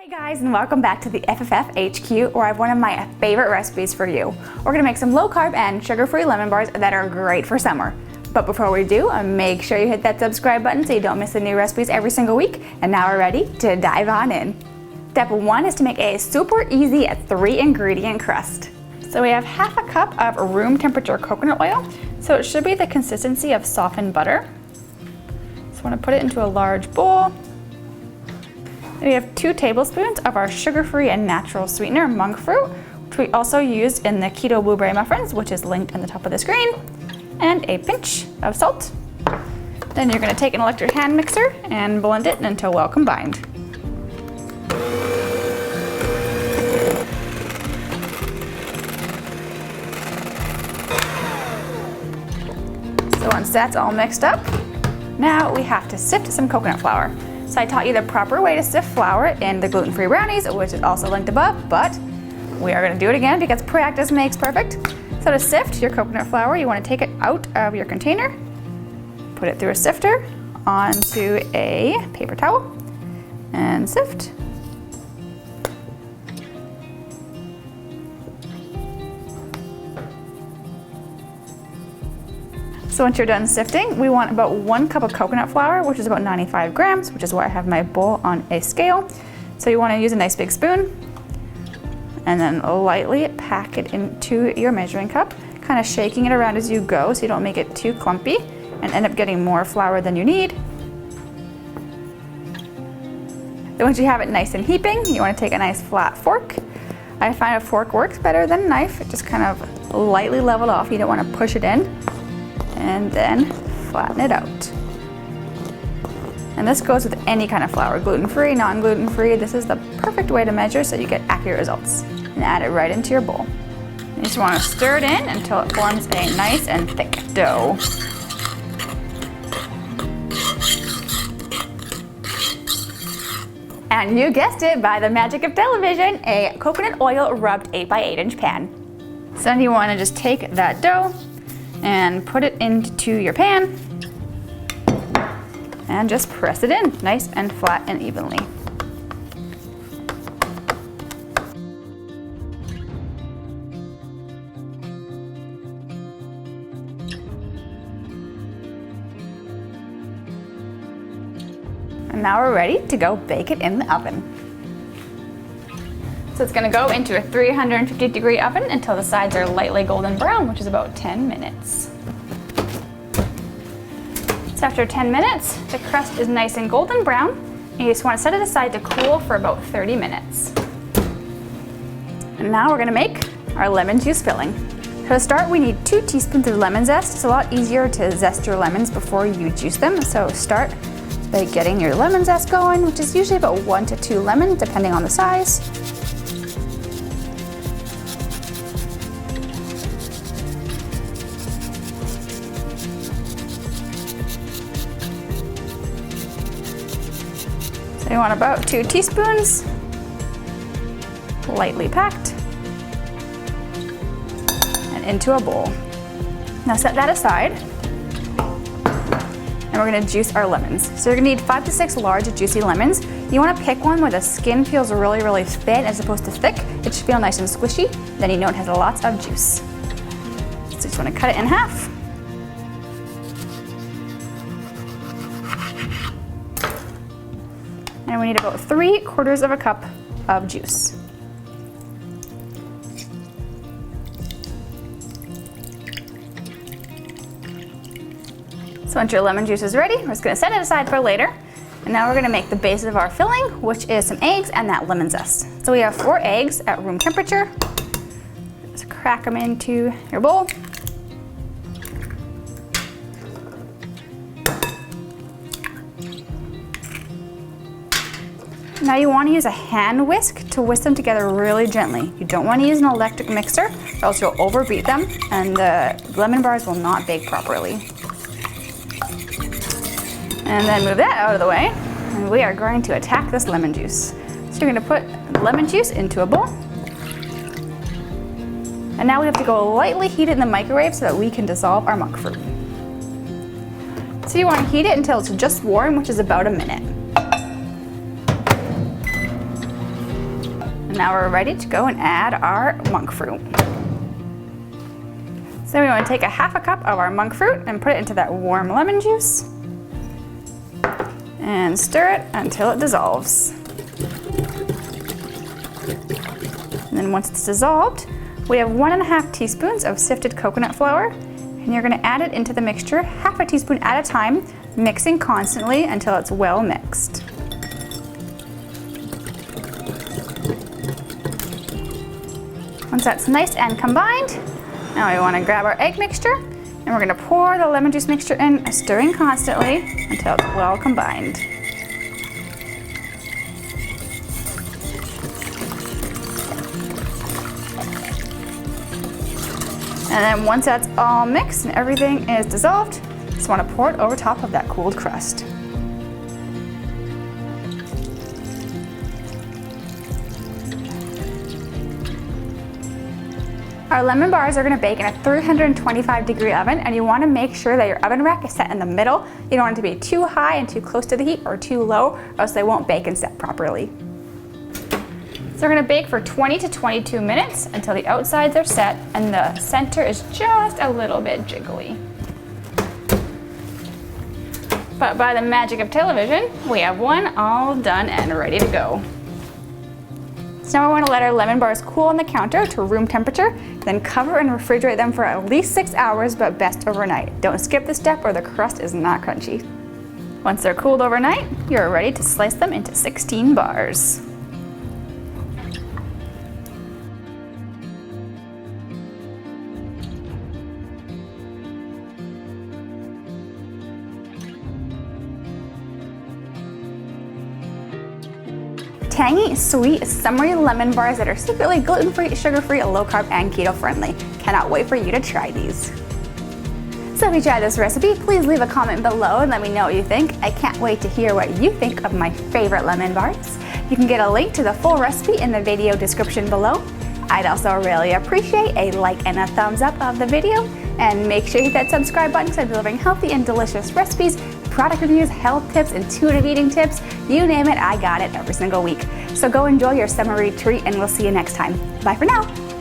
Hey guys, and welcome back to the FFF HQ, where I have one of my favorite recipes for you. We're gonna make some low carb and sugar-free lemon bars that are great for summer. But before we do, make sure you hit that subscribe button so you don't miss the new recipes every single week. And now we're ready to dive on in. Step 1 is to make a super easy 3-ingredient crust. So we have half a cup of room temperature coconut oil. So it should be the consistency of softened butter. So I wanna put it into a large bowl. We have 2 tablespoons of our sugar-free and natural sweetener, monk fruit, which we also used in the Keto blueberry muffins, which is linked on the top of the screen, and a pinch of salt. Then you're going to take an electric hand mixer and blend it until well combined. So once that's all mixed up, now we have to sift some coconut flour. So I taught you the proper way to sift flour in the gluten-free brownies, which is also linked above, but we are going to do it again because practice makes perfect. So to sift your coconut flour, you want to take it out of your container, put it through a sifter onto a paper towel, and sift. So once you're done sifting, we want about 1 cup of coconut flour, which is about 95 grams, which is why I have my bowl on a scale. So you want to use a nice big spoon and then lightly pack it into your measuring cup, kind of shaking it around as you go so you don't make it too clumpy and end up getting more flour than you need. Then once you have it nice and heaping, you want to take a nice flat fork. I find a fork works better than a knife. It just kind of lightly leveled off. You don't want to push it in. And then flatten it out. And this goes with any kind of flour, gluten-free, non-gluten-free. This is the perfect way to measure so you get accurate results. And add it right into your bowl. You just want to stir it in until it forms a nice and thick dough. And you guessed it, by the magic of television, a coconut oil rubbed 8x8-inch pan. So then you want to just take that dough and put it into your pan and just press it in nice and flat and evenly. And now we're ready to go bake it in the oven. So it's going to go into a 350-degree oven until the sides are lightly golden brown, which is about 10 minutes. So after 10 minutes, the crust is nice and golden brown, and you just want to set it aside to cool for about 30 minutes. And now we're going to make our lemon juice filling. So to start, we need 2 teaspoons of lemon zest. It's a lot easier to zest your lemons before you juice them. So start by getting your lemon zest going, which is usually about 1 to 2 lemons, depending on the size. So you want about 2 teaspoons, lightly packed, and into a bowl. Now set that aside, and we're gonna juice our lemons. So you're gonna need 5 to 6 large juicy lemons. You wanna pick one where the skin feels really, really thin as opposed to thick. It should feel nice and squishy, then you know it has lots of juice. So you just wanna cut it in half. And we need about 3/4 cup of juice. So once your lemon juice is ready, we're just gonna set it aside for later. And now we're gonna make the base of our filling, which is some eggs and that lemon zest. So we have 4 eggs at room temperature. Just crack them into your bowl. Now you want to use a hand whisk to whisk them together really gently. You don't want to use an electric mixer, or else you'll overbeat them and the lemon bars will not bake properly. And then move that out of the way, and we are going to attack this lemon juice. So you're going to put lemon juice into a bowl. And now we have to go lightly heat it in the microwave so that we can dissolve our monk fruit. So you want to heat it until it's just warm, which is about a minute. Now we're ready to go and add our monk fruit. So we want to take a half a cup of our monk fruit and put it into that warm lemon juice and stir it until it dissolves. And then once it's dissolved, we have 1.5 teaspoons of sifted coconut flour, and you're going to add it into the mixture half a teaspoon at a time, mixing constantly until it's well mixed. Once that's nice and combined, now we want to grab our egg mixture, and we're going to pour the lemon juice mixture in, stirring constantly until it's well combined. And then once that's all mixed and everything is dissolved, just want to pour it over top of that cooled crust. Our lemon bars are going to bake in a 325-degree oven, and you want to make sure that your oven rack is set in the middle. You don't want it to be too high and too close to the heat or too low, or else they won't bake and set properly. So we're going to bake for 20 to 22 minutes until the outsides are set and the center is just a little bit jiggly. But by the magic of television, we have one all done and ready to go. So now we want to let our lemon bars cool on the counter to room temperature, then cover and refrigerate them for at least 6 hours, but best overnight. Don't skip this step or the crust is not crunchy. Once they're cooled overnight, you're ready to slice them into 16 bars. Tangy, sweet, summery lemon bars that are secretly gluten-free, sugar-free, low-carb, and keto-friendly. Cannot wait for you to try these. So if you tried this recipe, please leave a comment below and let me know what you think. I can't wait to hear what you think of my favorite lemon bars. You can get a link to the full recipe in the video description below. I'd also really appreciate a like and a thumbs up of the video, and make sure you hit that subscribe button because I'm delivering healthy and delicious recipes, product reviews, health tips, intuitive eating tips, you name it, I got it every single week. So go enjoy your summer retreat and we'll see you next time. Bye for now.